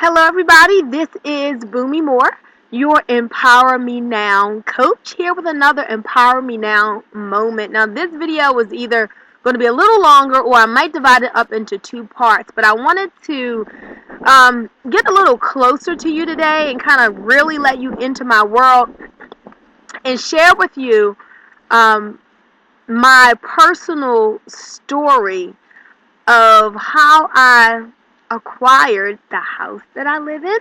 Hello, everybody. This is Bunmi Moore, your Empower Me Now coach, here with another Empower Me Now moment. Now, this video was either going to be a little longer or I might divide it up into two parts, but I wanted to get a little closer to you today and kind of really let you into my world and share with you um, my personal story of how I acquired the house that I live in,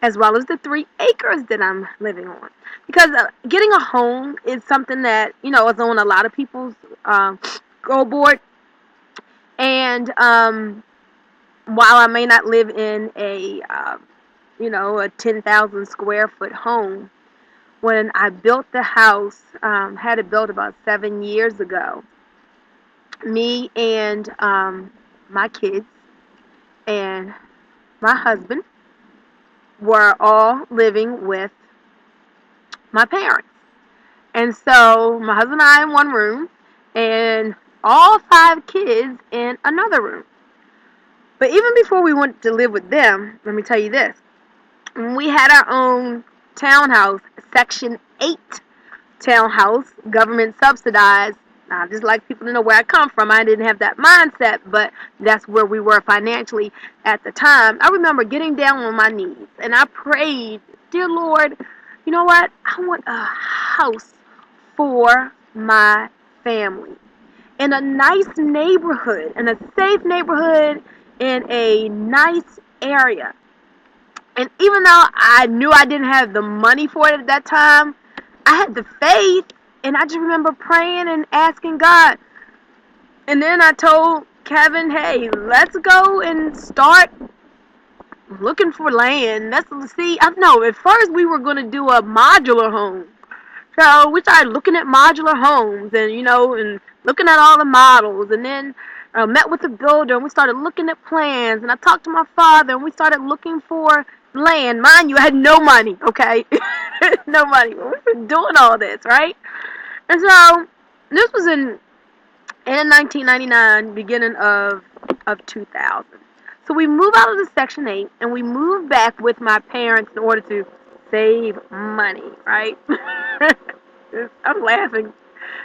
as well as the 3 acres that I'm living on. Because getting a home is something that, is on a lot of people's goal board. And while I may not live in a 10,000 square foot home, when I built the house, had it built about 7 years ago, me and my kids and my husband were all living with my parents. And so my husband and I in one room and all 5 kids in another room. But even before we went to live with them, let me tell you this. We had our own townhouse, Section 8 townhouse, government subsidized. I just like people to know where I come from. I didn't have that mindset, but that's where we were financially at the time. I remember getting down on my knees and I prayed, dear Lord, you know what? I want a house for my family in a nice neighborhood, in a safe neighborhood, in a nice area. And even though I knew I didn't have the money for it at that time, I had the faith, and I just remember praying and asking God. And then I told Kevin, hey, let's go and start looking for land. Let's see. I know at first we were going to do a modular home. So we started looking at modular homes and looking at all the models. And then I met with the builder and we started looking at plans. And I talked to my father and we started looking for land. Mind you, I had no money, okay? No money. We were doing all this, right? And so this was in 1999, beginning of 2000. So we moved out of the Section 8 and we moved back with my parents in order to save money, right? I'm laughing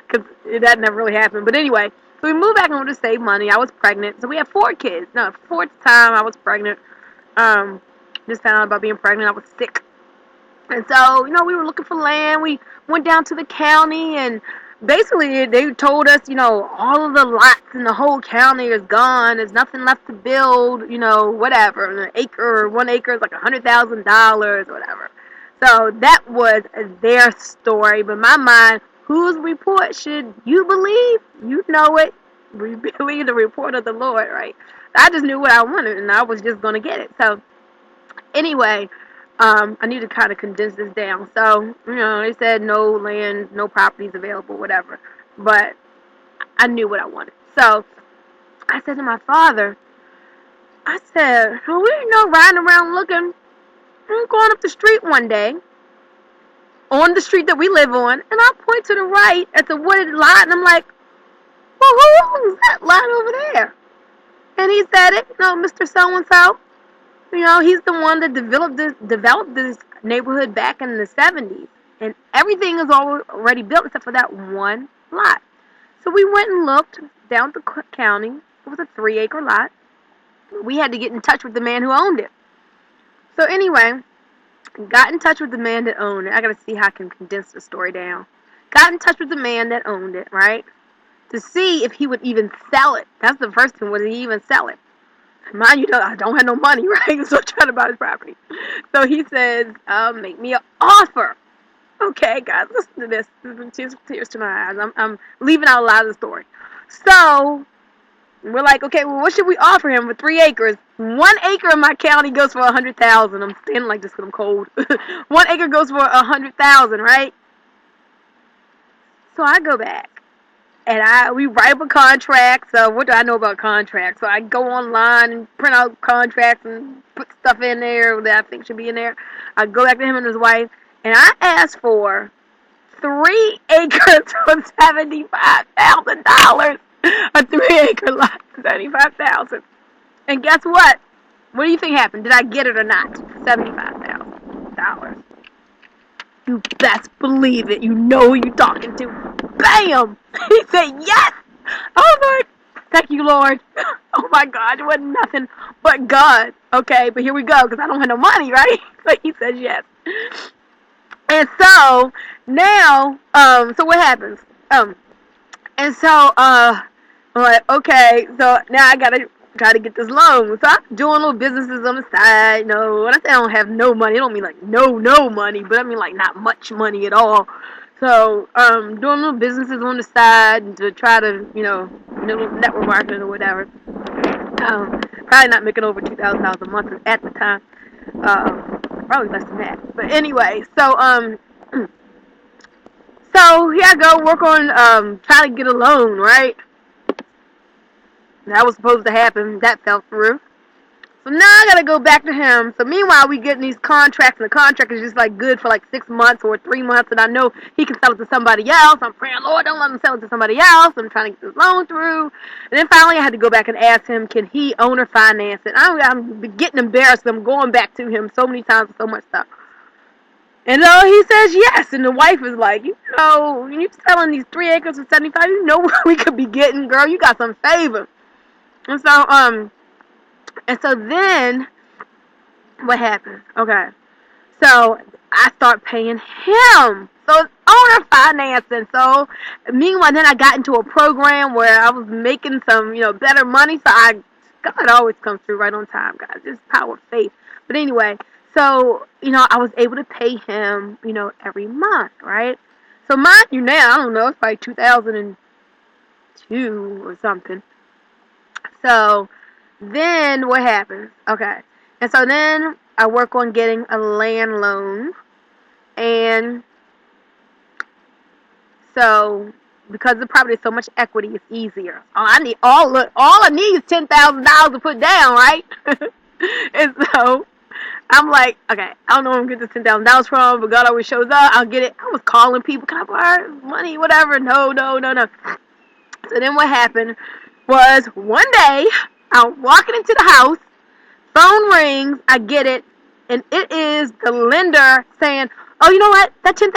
because that never really happened. But anyway, so we moved back in order to save money. I was pregnant. So we had 4 kids. No, fourth time I was pregnant. Just found out about being pregnant. I was sick. And so, we were looking for land. We went down to the county and basically they told us, all of the lots in the whole county is gone. There's nothing left to build, whatever. An acre or 1 acre is like $100,000, whatever. So that was their story. But in my mind, whose report should you believe? You know it. We believe the report of the Lord, right? I just knew what I wanted and I was just going to get it. So anyway, I need to kind of condense this down. So, they said no land, no properties available, whatever. But I knew what I wanted. So I said to my father, I said, well, we riding around looking. I'm going up the street one day, on the street that we live on, and I point to the right at the wooded lot, and I'm like, well, who owns that lot over there? And he said it, Mr. So-and-so. He's the one that developed this neighborhood back in the 70s. And everything is already built except for that one lot. So we went and looked down the county. It was a 3-acre lot. We had to get in touch with the man who owned it. So anyway, got in touch with the man that owned it. I got to see how I can condense the story down. Got in touch with the man that owned it, right? To see if he would even sell it. That's the first thing. Would he even sell it? Mind you, I don't have no money, right? So I'm trying to buy his property. So he says, make me an offer. Okay, guys, listen to this. Tears to my eyes. I'm leaving out a lot of the story. So we're like, okay, well, what should we offer him for 3 acres? 1 acre in my county goes for $100,000. I'm standing like this because I'm cold. 1 acre goes for $100,000, right? So I go back. And we write up a contract. So what do I know about contracts? So I go online and print out contracts and put stuff in there that I think should be in there. I go back to him and his wife, and I asked for 3 acres for $75,000. A 3-acre lot, $75,000. And guess what? What do you think happened? Did I get it or not? $75,000. You best believe it. You know who you talking to. Bam! He said yes! I was like, thank you, Lord. Oh my God, it wasn't nothing but God. Okay, but here we go, because I don't have no money, right? But he says yes. And so, now, so what happens? And so, I'm like, okay, so now I gotta try to get this loan. So I'm doing little businesses on the side, when I say I don't have no money, I don't mean like no money, but I mean like not much money at all. So, doing little businesses on the side to try to, network marketing or whatever. Probably not making over $2,000 a month at the time. Probably less than that. But anyway, so here I go work on trying to get a loan, right? That was supposed to happen. That fell through. So now I gotta go back to him. So meanwhile, we getting these contracts, and the contract is just like good for like 6 months or 3 months, and I know he can sell it to somebody else. I'm praying, Lord, don't let him sell it to somebody else. I'm trying to get this loan through. And then finally, I had to go back and ask him, can he owner finance it? I'm getting embarrassed. I'm going back to him so many times with so much stuff. And he says yes, and the wife is like, when you selling these 3 acres for 75, you know what we could be getting, girl. You got some favor. And so then, what happens? Okay. So, I start paying him. So, it's owner financing. So, meanwhile, then I got into a program where I was making some, better money. So, God always comes through right on time, guys. It's power of faith. But anyway, so, I was able to pay him, every month, right? So, mind you now, I don't know, it's like 2002 or something. So, then what happens? Okay. And so then I work on getting a land loan. And so because the property is so much equity, it's easier. All I need is $10,000 to put down, right? And so I'm like, okay, I don't know where I'm getting this $10,000 from, but God always shows up. I'll get it. I was calling people, can I borrow money, whatever? No. So then what happened was one day I'm walking into the house, phone rings, I get it, and it is the lender saying, oh, you know what, that $10,000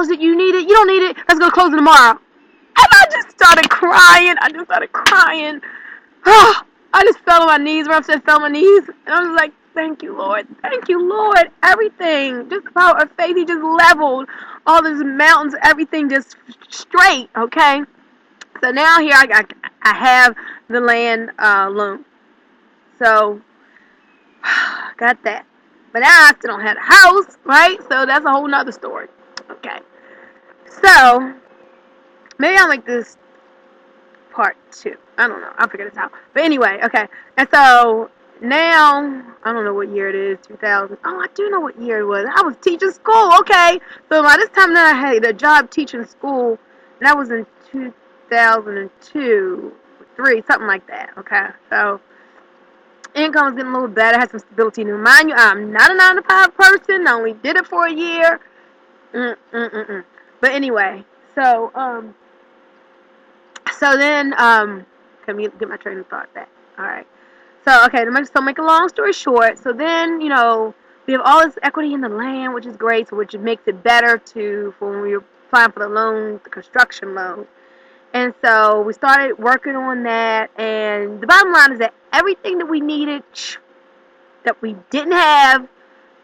that you needed, you don't need it, let's go closing tomorrow. And I just started crying. Oh, I just fell on my knees. When I said fell on my knees, and I was like, thank you, Lord. Thank you, Lord. Everything. Just the power of faith. He just leveled all these mountains, everything just straight, okay? So now here I have the land loan. So, got that. But now I still don't have a house, right? So that's a whole nother story. Okay. So, maybe I'll make this part 2. I don't know. I'll figure this out. But anyway, okay. And so, now, I don't know what year it is, 2000. Oh, I do know what year it was. I was teaching school, okay. So, by this time now I had a job teaching school, and that was in 2002, 3, something like that, okay. So, income was getting a little better. I had some stability. Now, mind you, I'm not a 9 to 5 person. I only did it for a year. But anyway, so then, let me get my train of thought back. Alright. So, okay, so make a long story short. So then, we have all this equity in the land, which is great, so which makes it better for when we're applying for the loan, the construction loan. And so we started working on that, and the bottom line is that everything that we needed, that we didn't have,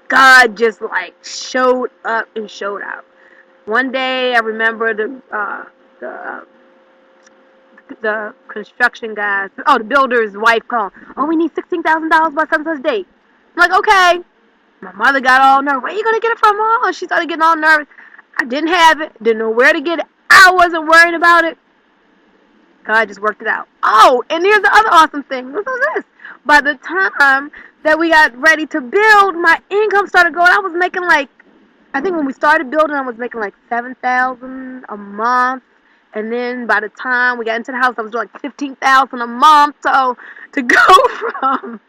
God just like showed up and showed out. One day I remember the construction guys, the builder's wife called, oh, we need $16,000 by such date. I'm like, okay. My mother got all nervous. Where are you going to get it from, Mom? She started getting all nervous. I didn't have it. Didn't know where to get it. I wasn't worried about it. God just worked it out. Oh, and here's the other awesome thing. Listen to this. By the time that we got ready to build, my income started going. I was making I think when we started building, I was making like $7,000 a month. And then by the time we got into the house, I was doing like $15,000 a month. So to go from,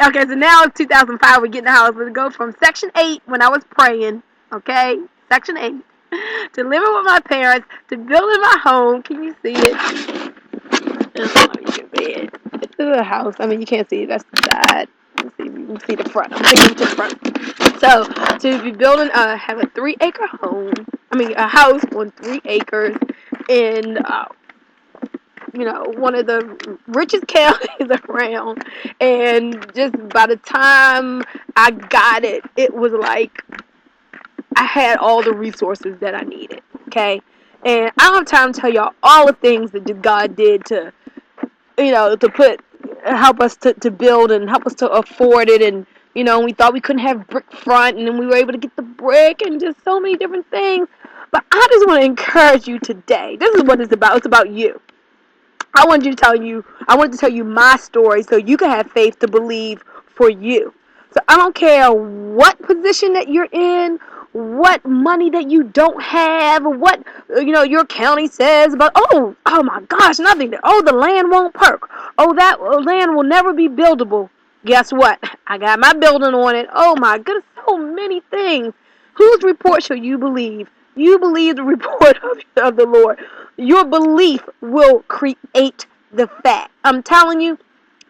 okay, so now it's 2005, we're getting the house. But to go from Section 8 when I was praying, okay, Section 8, to living with my parents, to building my home. Can you see it? This is a house. I mean, you can't see it. That's the side. Let's see if you can see the front. I'm taking you to the front. So, to be building, have a 3-acre home. I mean, a house on 3 acres in, one of the richest counties around. And just by the time I got it, it was like I had all the resources that I needed. Okay, and I don't have time to tell y'all all the things that God did to, to help us to build and help us to afford it. And we thought we couldn't have brick front, and then we were able to get the brick, and just so many different things. But I just want to encourage you today. This is what it's about. It's about you. I wanted to tell you my story so you can have faith to believe for you. So I don't care what position that you're in, what money that you don't have, what your county says about oh my gosh, nothing. Oh, the land won't perk. Oh, that land will never be buildable. Guess what? I got my building on it. Oh my goodness, so many things. Whose report shall you believe? You believe the report of the Lord. Your belief will create the fact. I'm telling you.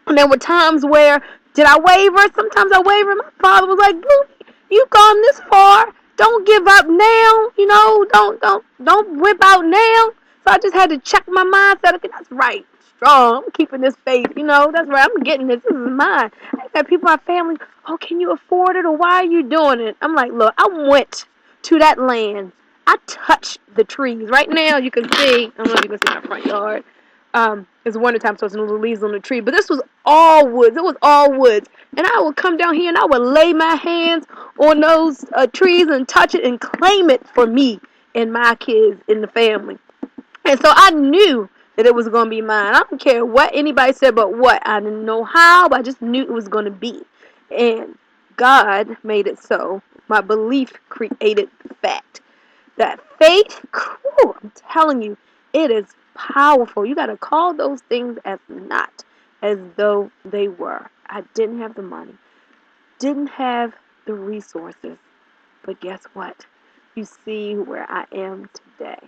And there were times where, did I waver? Sometimes I wavered. My father was like, "Boo, you've gone this far. Don't give up now. Don't whip out now." So I just had to check my mindset. Okay, that's right. Strong. I'm keeping this faith. That's right. I'm getting this. This is mine. I got people in my family. Oh, can you afford it, or why are you doing it? I'm like, look, I went to that land. I touched the trees. Right now, you can see. I don't know if you can see my front yard. It's wintertime, so it's no leaves on the tree. But this was all woods. It was all woods. And I would come down here and I would lay my hands on those trees and touch it and claim it for me and my kids in the family. And so I knew that it was going to be mine. I don't care what anybody said, but what. I didn't know how, but I just knew it was going to be. And God made it so. My belief created the fact. That faith, I'm telling you, it is powerful. You got to call those things as not as though they were. I didn't have the money, didn't have the resources, but guess what? You see where I am today.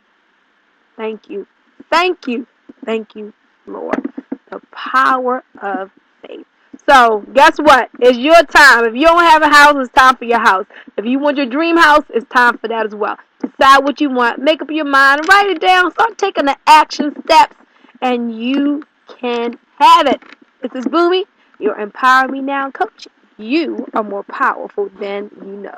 Thank you. Thank you. Thank you, Lord. The power of faith. So, guess what? It's your time. If you don't have a house, it's time for your house. If you want your dream house, it's time for that as well. Decide what you want. Make up your mind. Write it down. Start taking the action steps, and you can have it. This is Bunmi, your Empower Me Now coach. You are more powerful than you know.